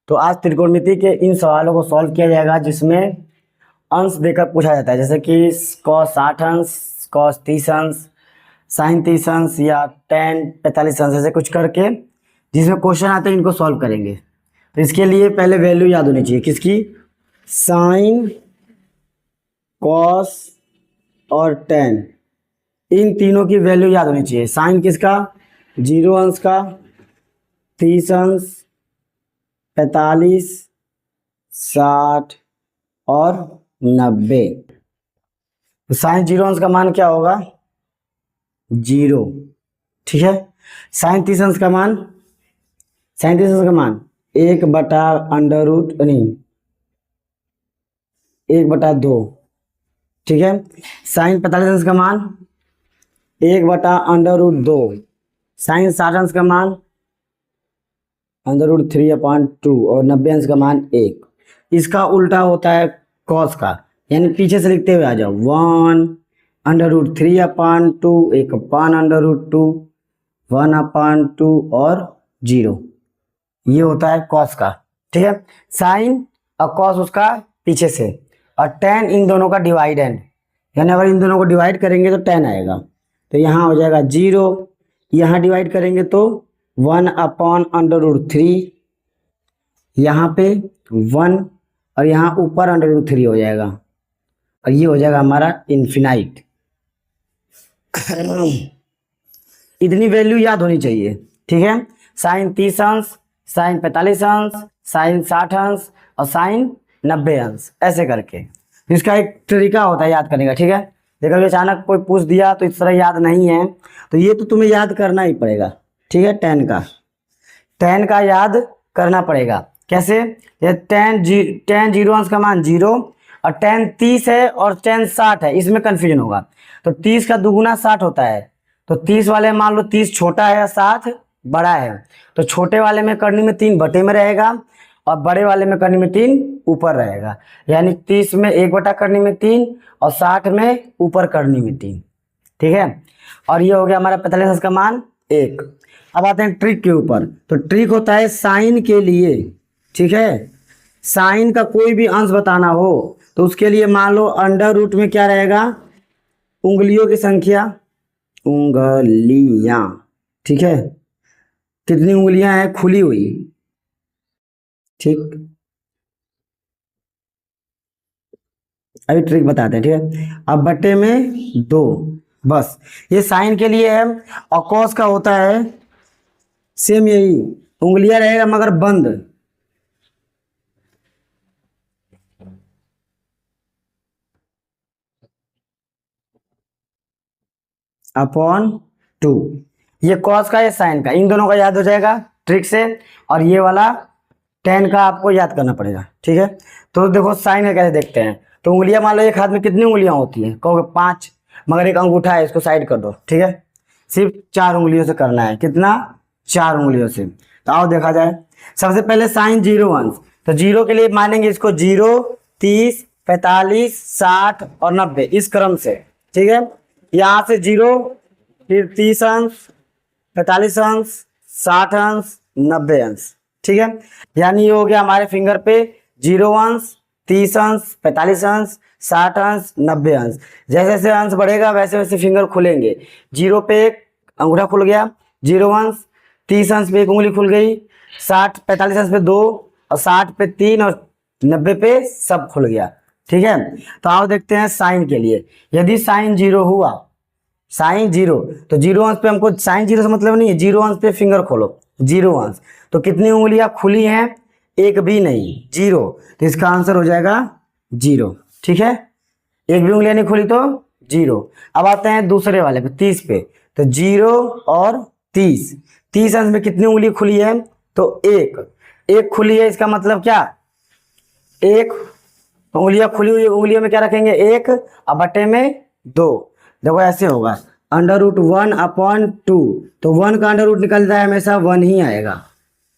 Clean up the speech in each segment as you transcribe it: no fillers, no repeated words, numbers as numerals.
तो आज त्रिकोणमिति के इन सवालों को सॉल्व किया जाएगा जिसमें अंश देकर पूछा जाता है, जैसे कि cos 60 अंश, cos 30 अंश, sin 30 अंश या tan 45 अंश, ऐसे कुछ करके जिसमें क्वेश्चन आते हैं इनको सॉल्व करेंगे। तो इसके लिए पहले वैल्यू याद होनी चाहिए किसकी, sin, cos और tan, इन तीनों की वैल्यू याद होनी चाहिए। साइन किसका, 0 अंश का, 30 अंश, 45, 60 और 90। तो साइन 0 अंश का मान क्या होगा, 0, ठीक है। साइन 30 अंश का मान, साइन 30 अंश का मान 1/√, नहीं 1/2, ठीक है। साइन 45 अंश का मान 1/√2, साइन 60 अंश का मान √3/2 और 90 अंश का मान 1। इसका उल्टा होता है कॉस का, यानी पीछे से लिखते हुए आ जाओ, 1√3/2, 1/√2, 1/2 और 0, ये होता है कॉस का, ठीक है। साइन और कॉस उसका पीछे से, और टेन इन दोनों का डिवाइडेंड, यानी अगर इन दोनों को डिवाइड करेंगे तो 10 आएगा। तो यहाँ हो जाएगा 0, यहाँ डिवाइड करेंगे तो 1/√3, यहाँ पे 1 और यहाँ ऊपर √3 हो जाएगा, और ये हो जाएगा हमारा इन्फिनाइट। इतनी वैल्यू याद होनी चाहिए, ठीक है। साइन 30 अंश, साइन 45 अंश, साइन 60 अंश और साइन 90 अंश, ऐसे करके। इसका एक तरीका होता है याद करने का, ठीक है। देखो अचानक कोई पूछ दिया तो इस तरह याद नहीं है, तो ये तो तुम्हें याद करना ही पड़ेगा, ठीक है। टेन का याद करना पड़ेगा। कैसे, ये टेन 0 अंश का मान 0 और टेन 30 है और टेन 60 है, इसमें कंफ्यूजन होगा। तो 30 का दुगुना 60 होता है, तो 30 वाले मान लो 30 छोटा है या 60 बड़ा है, तो छोटे वाले में करनी में 3 बटे में रहेगा और बड़े वाले में करनी में 3 ऊपर रहेगा, यानी 30 में 1 करनी में 3 और 60 में ऊपर करनी में 3, ठीक है। और ये हो गया हमारा 45 अंश का मान 1। अब आते हैं ट्रिक के ऊपर। तो ट्रिक होता है साइन के लिए, ठीक है। साइन का कोई भी अंश बताना हो तो उसके लिए मान लो अंडर रूट में क्या रहेगा, उंगलियों की संख्या, उंगलियां, ठीक है। कितनी उंगलियां हैं खुली हुई, ठीक। अभी ट्रिक बताते हैं, ठीक है। अब बटे में 2, बस ये साइन के लिए है। और कॉस का होता है सेम यही, उंगलियां रहेगा मगर बंद, अपॉन 2। ये कॉस का, ये साइन का, इन दोनों का याद हो जाएगा ट्रिक से। और ये वाला टेन का आपको याद करना पड़ेगा, ठीक है। तो देखो साइन का कैसे देखते हैं। तो उंगलियां मान लो एक हाथ में कितनी उंगलियां होती हैं, कहोगे 5, मगर एक अंगूठा है, इसको साइड कर दो, ठीक है। सिर्फ 4 उंगलियों से करना है, कितना, 4 उंगलियों से। तो आओ देखा जाए। सबसे पहले साइन 0 अंश, तो 0 के लिए मानेंगे इसको 0, 30, 45, 60 और 90, इस क्रम से, ठीक है। यहाँ से 0, फिर 30 अंश, 45 अंश, 60 अंश, 90 अंश, ठीक है। यानी ये हो गया हमारे फिंगर पे 0 अंश, 30 अंश, 45 अंश, 60 अंश, 90 अंश। जैसे जैसे अंश बढ़ेगा वैसे वैसे फिंगर खुलेंगे। 0 पे एक अंगूठा खुल गया, 0 अंश, 30 अंश पे एक उंगली खुल गई, 60 45 अंश पे 2 और 60 पे 3 और 90 पे सब खुल गया, ठीक है। तो आओ देखते हैं साइन के लिए। यदि साइन 0 हुआ, साइन 0, तो 0 अंश पे हमको, साइन 0 से मतलब नहीं है, 0 अंश पे फिंगर खोलो, 0 अंश, तो कितनी उंगलियां खुली हैं, एक भी नहीं, 0। तो इसका आंसर हो जाएगा 0, ठीक है। एक भी उंगलियां नहीं खुली तो 0। अब आते हैं दूसरे वाले पे, 30 पे। तो 0 और 30, 30 अंश में कितनी उंगली खुली है, तो एक खुली है, इसका मतलब क्या, एक उंगलियां खुली हुई, उंगलियों में क्या रखेंगे, 1 और बटे में 2। देखो ऐसे होगा, √1/2, तो 1 का अंडर रूट निकलता है हमेशा 1 ही आएगा,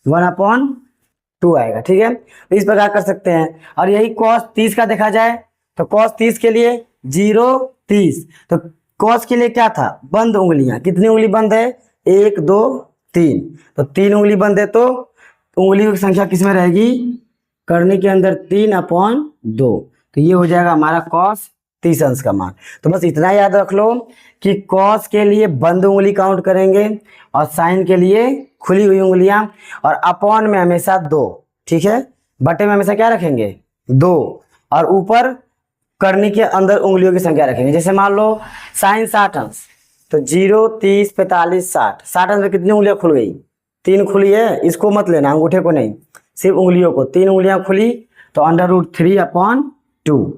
1/2 आएगा, ठीक है। तो इस प्रकार कर सकते हैं। और यही cos 30 का देखा जाए तो cos 30 के लिए 0, 30, तो cos के लिए क्या था, बंद उंगलियां, कितनी उंगली बंद है, 1, 2, 3, तो 3 उंगली बंद है तो उंगलियों की संख्या किस में रहेगी, करनी के अंदर 3/2, तो ये हो जाएगा हमारा कॉस 30 अंश का मान। तो बस इतना याद रख लो कि कॉस के लिए बंद उंगली काउंट करेंगे और साइन के लिए खुली हुई उंगलियां, और अपॉन में हमेशा 2, ठीक है, बटे में हमेशा क्या रखेंगे 2, और ऊपर करनी के अंदर उंगलियों की संख्या रखेंगे। जैसे मान लो साइन 60 अंश, तो 0, 30, 45, 60, 60 अंश में कितनी उंगलियां खुल गई, 3 खुली है, इसको मत लेना अंगूठे को नहीं, सिर्फ उंगलियों को, 3 उंगलियां खुली तो √3/2।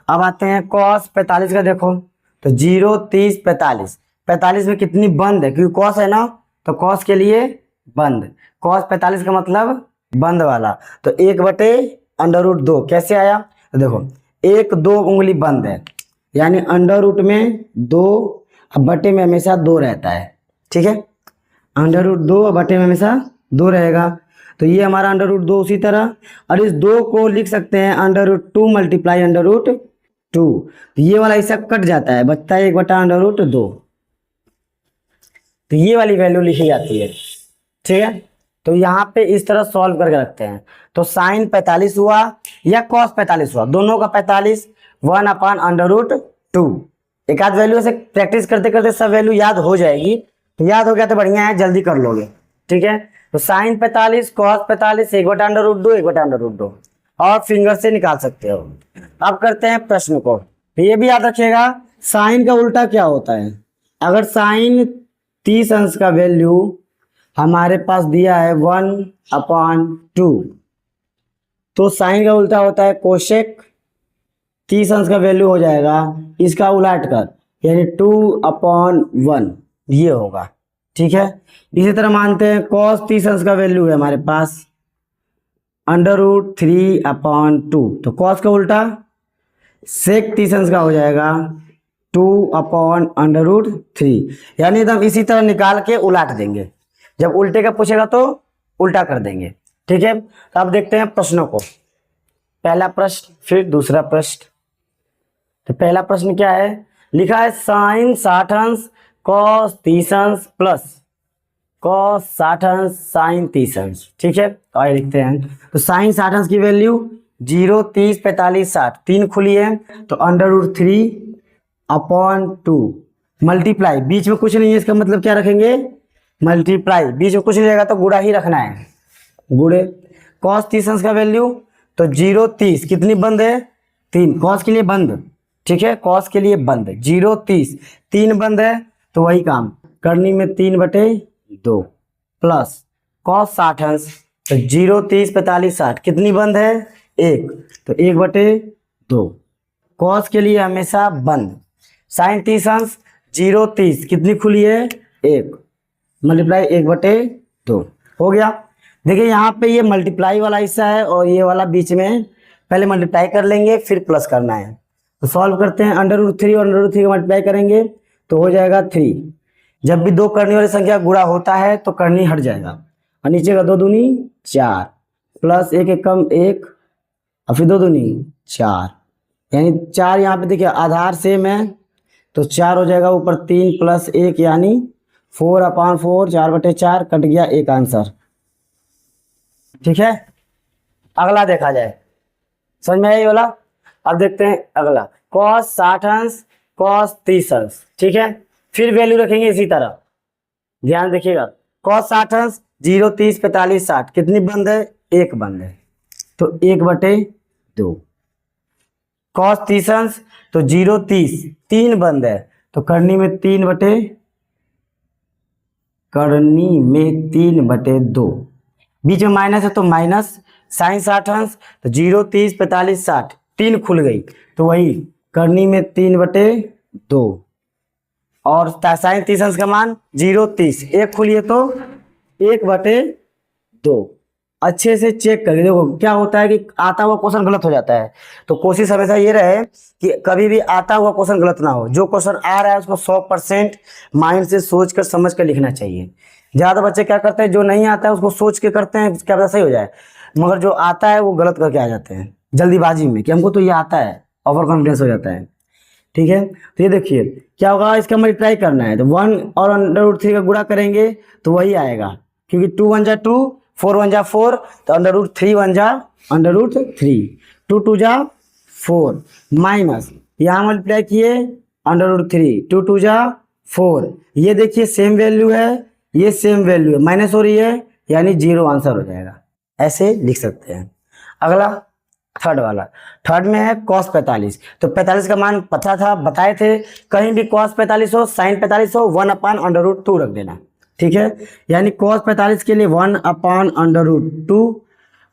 अब आते हैं कॉस 45 का, देखो तो 0, 30, 45, 45 में कितनी बंद है, क्योंकि कॉस है ना, तो कॉस के लिए बंद, कॉस 45 का मतलब बंद वाला, तो 1/√2 कैसे आया, तो देखो 1, 2 उंगली बंद है, यानी अंडर रूट में 2, अब बटे में हमेशा 2 रहता है, ठीक है, √2 और बटे में हमेशा 2 रहेगा, तो ये हमारा √2 उसी तरह, और इस 2 को लिख सकते हैं √2 मल्टीप्लाई √2, तो ये वाला हिस्सा कट जाता है, बचता है 1/√2, तो ये वाली वैल्यू लिखी जाती है, ठीक है। तो यहाँ पे इस तरह सॉल्व करके रखते हैं, तो साइन 45 हुआ या कॉस 45 हुआ, दोनों का 45, 1/√2, एक आध वैल्यू से प्रैक्टिस करते करते सब वैल्यू याद हो जाएगी, तो याद हो गया तो बढ़िया है, जल्दी कर लोगे, ठीक है। तो साइन 45, कॉस 45, 1/√2, 1/√2, और फिंगर से निकाल सकते हो। अब करते हैं प्रश्न को, तो ये भी याद रखिएगा साइन का उल्टा क्या होता है, अगर साइन 30 अंश का वैल्यू हमारे पास दिया है 1/2, तो साइन का उल्टा होता है कोशेक, 30 अंश का वैल्यू हो जाएगा इसका उलट कर, यानी 2/1, ये होगा, ठीक है। इसी तरह मानते हैं कॉस 30 अंश का वैल्यू है हमारे पास √3/2, तो कॉस का उल्टा सेक 30 अंश का हो जाएगा 2/√3, यानी एकदम इसी तरह निकाल के उलट देंगे, जब उल्टे का पूछेगा तो उल्टा कर देंगे, ठीक है। तो अब देखते हैं प्रश्नों को, पहला प्रश्न फिर दूसरा प्रश्न। तो पहला प्रश्न क्या है, लिखा है साइन 60 अंश कॉस 30 अंश प्लस कॉस 60 अंश साइन 30 अंश, ठीक है। तो आइए लिखते हैं, तो साइन 60 अंश की वैल्यू 0, 30, 45, 60, 3 खुली है, तो √3/2 मल्टीप्लाई, बीच में कुछ नहीं है, इसका मतलब क्या रखेंगे मल्टीप्लाई, बीच में कुछ नहीं रहेगा तो गुणा ही रखना है, गुणे, कॉस 30 अंश का वैल्यू, तो 0, 30 कितनी बंद है 3, कॉस के लिए बंद, ठीक है, कॉस के लिए बंद, 0, 30 3 बंद है, तो वही काम करनी में 3/2 प्लस कॉस 60 अंश, तो 0, 30, 45, 60 कितनी बंद है 1, तो 1/2, कॉस के लिए हमेशा बंद, साइन 30 अंश 0, 30 कितनी खुली है 1, मल्टीप्लाई 1/2 हो गया। देखिए यहाँ पे ये मल्टीप्लाई वाला हिस्सा है और ये वाला बीच में, पहले मल्टीप्लाई कर लेंगे फिर प्लस करना है, तो सॉल्व करते हैं, √3 और √3 का मल्टीप्लाई करेंगे तो हो जाएगा 3, जब भी 2 करनी वाली संख्या गुणा होता है तो करनी हट जाएगा, और नीचे का 2 दूनी 4 प्लस 1 एक कम 1 और फिर 2 दूनी 4, यानी 4 यहाँ पे देखिए आधार सेम है तो 4 हो जाएगा, ऊपर 3 प्लस 1 यानी 4/4, 4/4 कट गया, एक आंसर, ठीक है। अगला देखा जाए, समझ में आया ये वाला। अब देखते हैं अगला, कॉस 60 अंश कॉस 30 अंश, ठीक है, फिर वैल्यू रखेंगे इसी तरह, ध्यान देखिएगा, कॉस 60 अंश 0, 30, 45, 60 कितनी बंद है 1 बंद है, तो 1/2, कॉस 30 अंश तो 0, 30 3 बंद है, तो करनी में 3/2, बीच में माइनस है तो माइनस, साइन 60 अंश तो 0, 30, 45, 60 3 खुल गई, तो वही करनी में 3/2, और साइन 30 अंश का मान 0, 30 1 खुली है तो 1/2, अच्छे से चेक करिए, देखो क्या होता है कि आता हुआ क्वेश्चन गलत हो जाता है, तो कोशिश हमेशा ये रहे कि कभी भी आता हुआ क्वेश्चन गलत ना हो, जो क्वेश्चन आ रहा है उसको 100% माइंड से सोच कर समझ कर लिखना चाहिए। ज़्यादा बच्चे क्या करते हैं, जो नहीं आता है उसको सोच के करते हैं, क्या पता सही हो जाए, मगर जो आता है वो गलत करके आ जाते हैं जल्दीबाजी में कि हमको तो ये आता है, ओवर कॉन्फिडेंस हो जाता है, ठीक है। तो ये देखिए क्या होगा, इसका मल्टीप्लाई करना है तो 1 और √3 का गुणा करेंगे तो वही आएगा, क्योंकि 2 1 जा 2, 4 1 जा 4, तो अंडर रूट 3 1 जा अंडर रूट 3, 2 2 जा 4 माइनस यहाँ मल्टीप्लाई किए अंडर रूट 3, 2 2 जा 4, ये देखिए सेम वैल्यू है, ये सेम वैल्यू है, माइनस हो रही है यानी 0 आंसर हो जाएगा। ऐसे लिख सकते हैं। अगला थर्ड वाला, थर्ड में है cos 45। तो 45 का मान पता था, बताए थे, कहीं भी cos 45 हो sin 45 हो 1 अपान अंडर रूट 2 रख देना, ठीक है। यानी cos 45 के लिए 1 अपान अंडर रूट 2,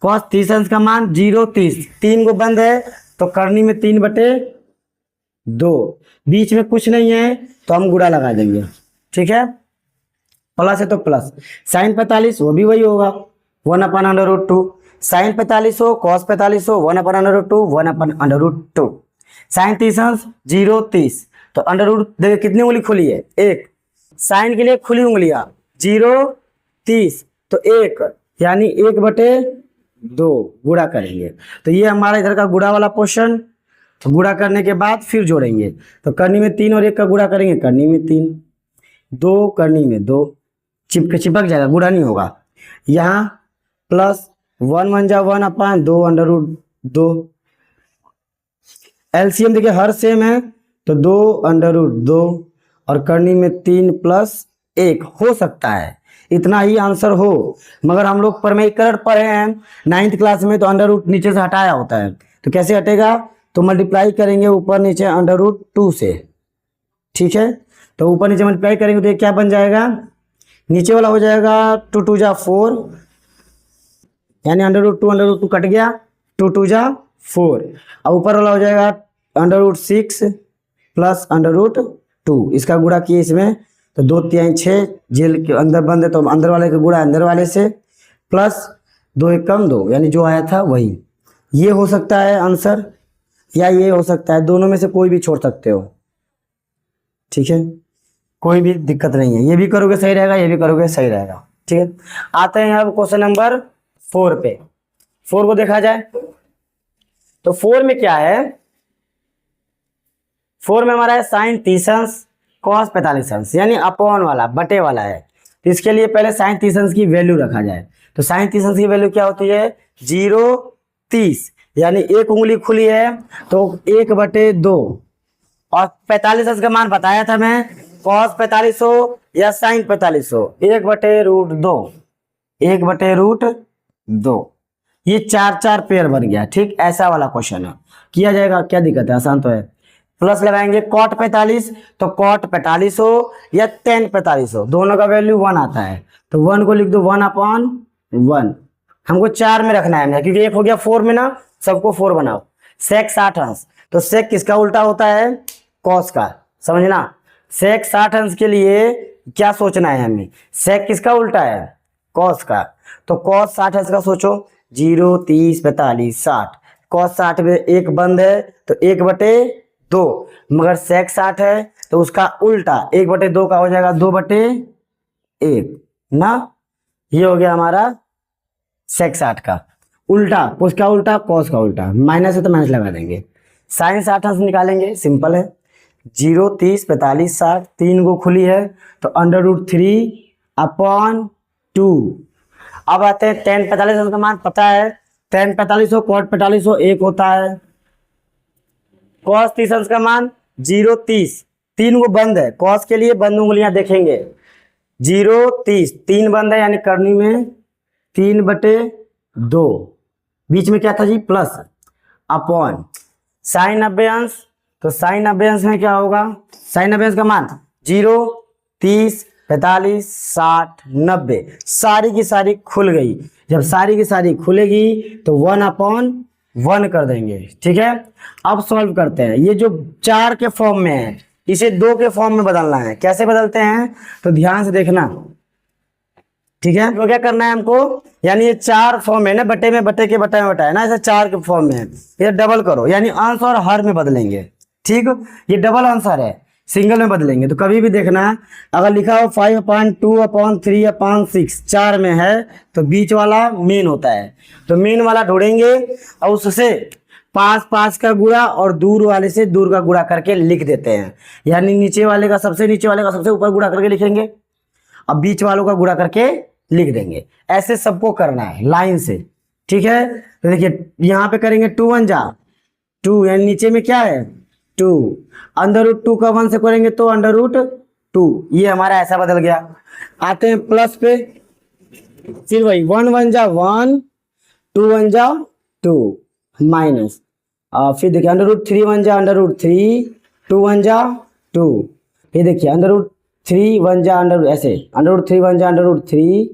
cos 30 अंश का मान 0 30, 3 को बंद है तो करनी में 3/2, बीच में कुछ नहीं है तो हम गुणा लगा देंगे, ठीक है। प्लस है तो प्लस, sin 45 वो भी वही होगा 1 अपान अंडर रूट 2, sin 45 हो cos 45 हो 1 upon under root 2, 1 upon under root 2, sin 30 अंश 0 30, तो अंडर रूट देखिए कितनी उंगली खुली है, 1, साइन के लिए खुली उंगलियां 0 30, तो 1 यानी 1/2 गुणा करेंगे। तो ये हमारा इधर का गुणा वाला पोर्शन, तो गुणा करने के बाद फिर जोड़ेंगे, तो करनी में 3 और 1 का गुणा करेंगे, करनी में 3, 2 करनी में 2, चिपक जाएगा, गुणा नहीं होगा। यहाँ प्लस 1 1 जा 1 अपान 2 अंडर रूट 2, एलसीएम देखिए हर सेम है तो 2 अंडर रूट 2 और करनी में 3 प्लस 1 हो सकता है इतना ही आंसर हो, मगर हम लोग परमेयीकरण पढ़े हैं 9th क्लास में, तो अंडर रूट नीचे से हटाया होता है, तो कैसे हटेगा, तो मल्टीप्लाई करेंगे ऊपर नीचे अंडर रूट 2 से, ठीक है। तो ऊपर नीचे मल्टीप्लाई करेंगे तो ये क्या बन जाएगा, नीचे वाला हो जाएगा 2 2 जा 4, यानी अंडर रूट 2 कट गया, 2 2 जा 4, और ऊपर वाला हो जाएगा under root 6 plus under root 2, इसका गुणा किए इसमें तो 2 3 6, जेल के अंदर बंद है तो अंदर वाले का गुणा अंदर वाले से, प्लस 2 1 कम 2, यानी जो आया था वही। ये हो सकता है आंसर या ये हो सकता है, दोनों में से कोई भी छोड़ सकते हो, ठीक है, कोई भी दिक्कत नहीं है, ये भी करोगे सही रहेगा, ये भी करोगे सही रहेगा, ठीक है। आते हैं अब क्वेश्चन नंबर 4 पे। 4 को देखा जाए तो 4 में क्या है, 4 में हमारा है साइन 30 अंश cos 45 अंश, यानी अपॉन वाला बटे वाला है, तो इसके लिए पहले साइन 30 अंश की वैल्यू रखा जाए। तो साइन 30 अंश की वैल्यू क्या होती है, 0 30, यानी एक उंगली खुली है तो 1/2, और 45 अंश का मान बताया था मैं, cos 45 हो या साइन 45 हो 1/√2, 1/√2, ये 4 पेयर बन गया, ठीक, ऐसा वाला क्वेश्चन है, किया जाएगा, क्या दिक्कत है, आसान तो है। प्लस लगाएंगे cot 45, तो cot 45 हो या tan 45 हो, दोनों का वैल्यू 1 आता है, तो 1 को लिख दो 1/1, हमको 4 में रखना है क्योंकि एक हो गया 4 में ना, सबको 4 बनाओ। sec 60 अंश, तो sec किसका उल्टा होता है, cos का, समझना। sec 60 अंश के लिए क्या सोचना है हमें, sec किसका उल्टा है, cos का, तो cos 60 अंश का सोचो, 0 30 45 60, cos 60 में एक बंद है तो 1/2, मगर sec 60 है तो उसका उल्टा 1/2 का हो जाएगा 2/1 ना, ये हो गया हमारा sec 60 का उल्टा, उसका उल्टा cos का उल्टा, माइनस है तो माइनस लगा देंगे। sin 60 अंश निकालेंगे, सिंपल है, 0 30 45 60, 3 को खुली है तो √3/2। अब आते हैं tan 45 अंश का मान पता है, tan 45 हो cot 45 हो 1 होता है, cos 30 अंश का मान 0 30, 3 को बंद है, cos के लिए बंद उंगलियां देखेंगे, 0 30, 3 बंद है यानी करनी में 3/2, बीच में क्या था जी प्लस, अपॉन साइन 90 अंश, तो साइन 90 अंश में क्या होगा, साइन 90 अंश का मान 0 30 45 60 90, सारी की सारी खुल गई, जब सारी की सारी खुलेगी तो 1/1 कर देंगे, ठीक है। अब सॉल्व करते हैं, ये जो 4 के फॉर्म में है इसे 2 के फॉर्म में बदलना है, कैसे बदलते हैं तो ध्यान से देखना, ठीक है। तो क्या करना है हमको, यानी ये 4 फॉर्म है ना, बटे में बटे के बटा में बटा है ना, ऐसे 4 के फॉर्म में है, ये डबल करो, यानी अंश और हर में बदलेंगे, ठीक, ये डबल आंसर है, सिंगल में बदलेंगे। तो कभी भी देखना, अगर लिखा हो 5/2/3/6 4 में है तो बीच वाला मेन होता है, तो मेन वाला ढूंढेंगे और उससे 5 का गुणा और दूर वाले से दूर का गुणा करके लिख देते हैं, यानी नीचे वाले का सबसे नीचे वाले का सबसे ऊपर गुणा करके लिखेंगे, अब बीच वालों का गुणा करके लिख देंगे। ऐसे सबको करना है लाइन से, ठीक है। तो देखिए यहाँ पे करेंगे 2 1 जा 2, यानी नीचे में क्या है 2, अंडर रूट 2 का 1 से करेंगे तो अंडर रूट 2, ये हमारा ऐसा बदल गया। आते हैं प्लस पे, फिर वही 1 1 जा 1, 2 1 जा 2 माइनस, फिर देखिए अंडर रूट 3 1 जा अंडर रूट 3, 2 1 जा 2, फिर देखिए अंडर रूट 3 1 जा अंडर रूट, ऐसे अंडर रूट 3 1 जा अंडर रूट 3,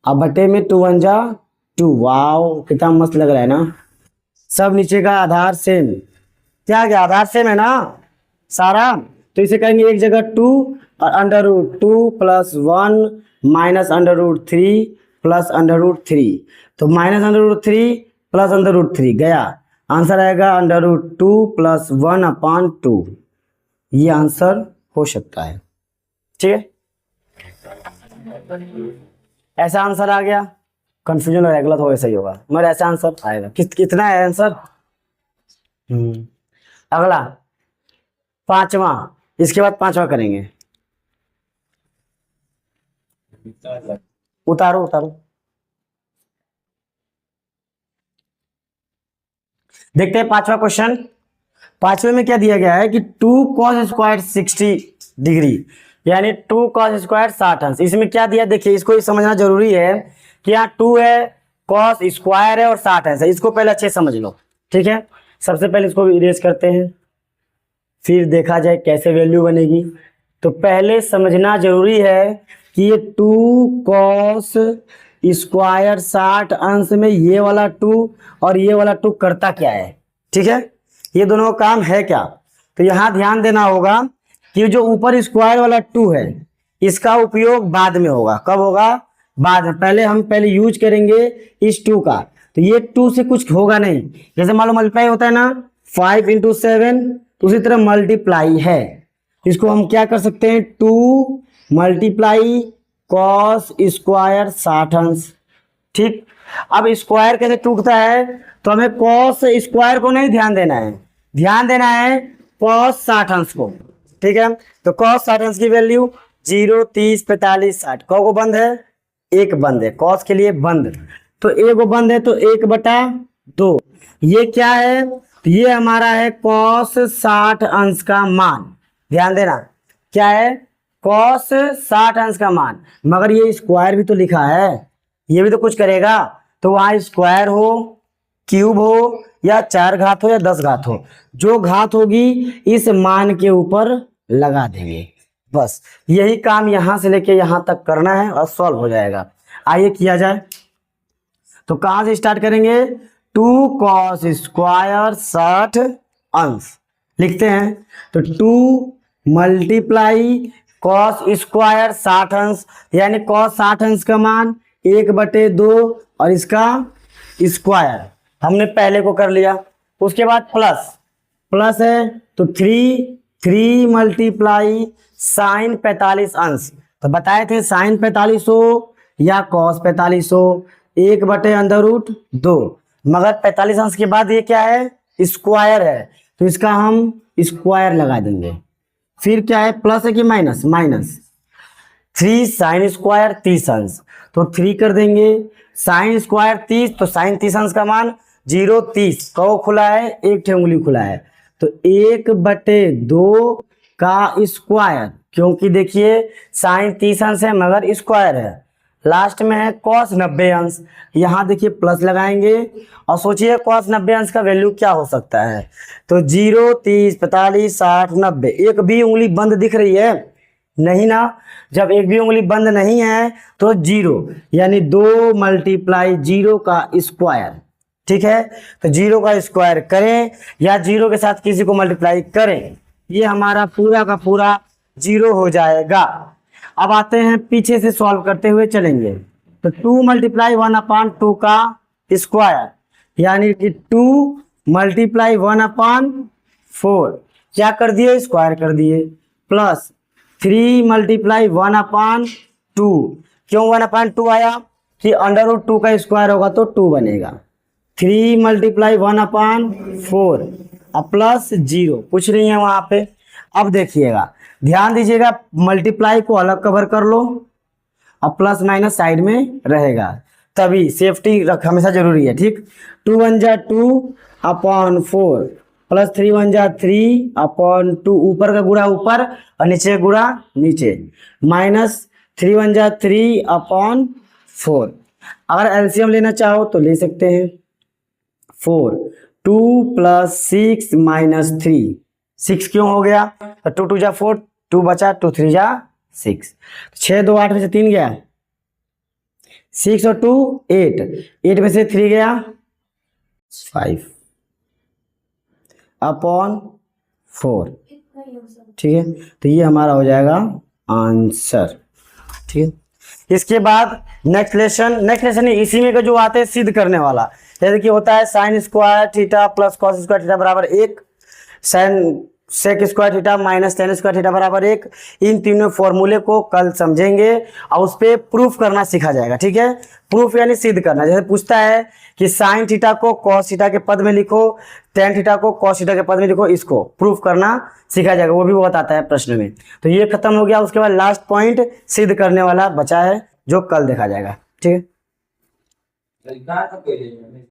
अब बटे में 2 1 जा 2। वाओ कितना मस्त लग रहा है ना। सब नीचे का आधार सेम, क्या गया आधार सेम है ना सारा, तो इसे कहेंगे एक जगह 2 और under root 2 plus 1 minus under root 3 plus under root 3, तो minus under root 3 plus under root 3 गया, आंसर आएगा अंडर रूट 2 प्लस 1/2, ये आंसर हो सकता है, ठीक है। ऐसा आंसर आ गया, कंफ्यूजन हो गलत होगा सही होगा, मगर ऐसा आंसर आएगा। कितना है आंसर। अगला 5वां, इसके बाद 5वां करेंगे। उतारो उतारो, देखते हैं 5वां क्वेश्चन। 5वें में क्या दिया गया है कि 2 cos स्क्वायर 60 डिग्री, यानी 2 cos स्क्वायर 60 अंश। इसमें क्या दिया देखिए, इसको ही समझना जरूरी है कि यहाँ 2 है, cos स्क्वायर है और 60 अंश है, इसको पहले अच्छे समझ लो, ठीक है। सबसे पहले इसको इरेज करते हैं, फिर देखा जाए कैसे वैल्यू बनेगी। तो पहले समझना जरूरी है कि ये 2 cos स्क्वायर 60 अंश में ये वाला 2 और ये वाला 2 करता क्या है, ठीक है, ये दोनों काम है क्या। तो यहाँ ध्यान देना होगा कि जो ऊपर स्क्वायर वाला 2 है इसका उपयोग बाद में होगा। कब होगा, बाद में। पहले यूज करेंगे इस 2 का, तो ये 2 से कुछ होगा नहीं। जैसे मान लो मल्टीप्लाई होता है ना 5 × 7, तो उसी तरह मल्टीप्लाई है, इसको हम क्या कर सकते हैं 2 मल्टीप्लाई cos स्क्वायर 60 अंश, ठीक। अब स्क्वायर कैसे टूटता है, तो हमें cos स्क्वायर को नहीं ध्यान देना है, ध्यान देना है cos 60 अंश को, ठीक है। तो cos 60 अंश की वैल्यू 0 30 45 60, को बंद है, एक बंद है, cos के लिए बंद, तो एक बंद है तो 1/2, ये क्या है, तो ये हमारा है cos 60 अंश का मान। ध्यान देना क्या है, cos 60 अंश का मान, मगर ये स्क्वायर भी तो लिखा है, ये भी तो कुछ करेगा। तो वहां स्क्वायर हो, क्यूब हो, या 4 घात हो या 10 घात हो, जो घात होगी इस मान के ऊपर लगा देंगे, बस यही काम यहां से लेके यहां तक करना है और सॉल्व हो जाएगा। आइए किया जाए। तो कहां से स्टार्ट करेंगे, 2 cos स्क्वायर 60 अंश लिखते हैं, तो 2 मल्टीप्लाई cos स्क्वायर 60 अंश, यानी cos 60 अंश का मान 1/2 और इसका स्क्वायर हमने पहले को कर लिया। उसके बाद प्लस है तो 3 मल्टीप्लाई साइन 45 अंश, तो बताए थे साइन 45 हो या cos 45 हो, 1/√2, मगर 45 अंश के बाद ये क्या है स्क्वायर है, तो इसका हम स्क्वायर लगा देंगे। फिर क्या है, प्लस है कि माइनस, 3 साइन स्क्वायर 30 अंश, तो 3 कर देंगे, साइन स्क्वायर 30, तो साइन 30 अंश का मान 0 30, कौ खुला है, एक उंगली खुला है, तो 1/2 का स्क्वायर, क्योंकि देखिए साइन 30 अंश है मगर स्क्वायर है। लास्ट में है cos 90 अंश, यहाँ देखिए प्लस लगाएंगे और सोचिए cos 90 अंश का वैल्यू क्या हो सकता है, तो 0 30 45 60 90, एक भी उंगली बंद दिख रही है नहीं ना, जब एक भी उंगली बंद नहीं है तो 0, यानी 2 मल्टीप्लाई 0 का स्क्वायर, ठीक है। तो 0 का स्क्वायर करें या 0 के साथ किसी को मल्टीप्लाई करें, ये हमारा पूरा का पूरा 0 हो जाएगा। अब आते हैं पीछे से सॉल्व करते हुए चलेंगे, तो 2 मल्टीप्लाई 1/2 का स्क्वायर, यानी कि 2 मल्टीप्लाई 1/4, क्या कर दिए स्क्वायर कर दिए, प्लस 3 मल्टीप्लाई 1/2, क्यों 1/2 आया कि √2 का स्क्वायर होगा तो 2 बनेगा, 3 मल्टीप्लाई 1/4 और प्लस 0, कुछ नहीं है वहां पे। अब देखिएगा ध्यान दीजिएगा, मल्टीप्लाई को अलग कवर कर लो और प्लस माइनस साइड में रहेगा, तभी सेफ्टी रख हमेशा जरूरी है। ठीक, 2 1 जा 2 अपॉन 4 प्लस 3 1 जा 3 अपॉन 2, ऊपर का गुणा ऊपर और नीचे का गुणा नीचे, माइनस 3 1 जा 3 अपॉन 4। अगर एलसीएम लेना चाहो तो ले सकते हैं। 4 2 प्लस 6 माइनस 3, 6 क्यों हो गया, तो 2 2 जा 4, 2 बचा, 2 3 जा 6, 6 2 8 में से 3 गया, 6 और 2 8, 8 में से 3 गया 5 अपॉन 4। ठीक है, तो ये हमारा हो जाएगा आंसर। ठीक है, इसके बाद नेक्स्ट लेसन इसी में का जो आते हैं सिद्ध करने वाला, जैसे कि होता है sine square theta plus cos square theta बराबर 1, sine sec square theta minus tan square theta बराबर 1। इन तीनों फॉर्मूले को कल समझेंगे और उस पर प्रूफ करना सीखा जाएगा। ठीक है, प्रूफ यानी सिद्ध करना। जैसे पूछता है कि साइन थीटा को कॉस थीटा के पद में लिखो, टेन थीटा को कॉस थीटा के पद में लिखो, इसको प्रूफ करना सीखा जाएगा, वो भी बहुत आता है प्रश्न में। तो ये खत्म हो गया, उसके बाद लास्ट पॉइंट सिद्ध करने वाला बचा है, जो कल देखा जाएगा। ठीक है।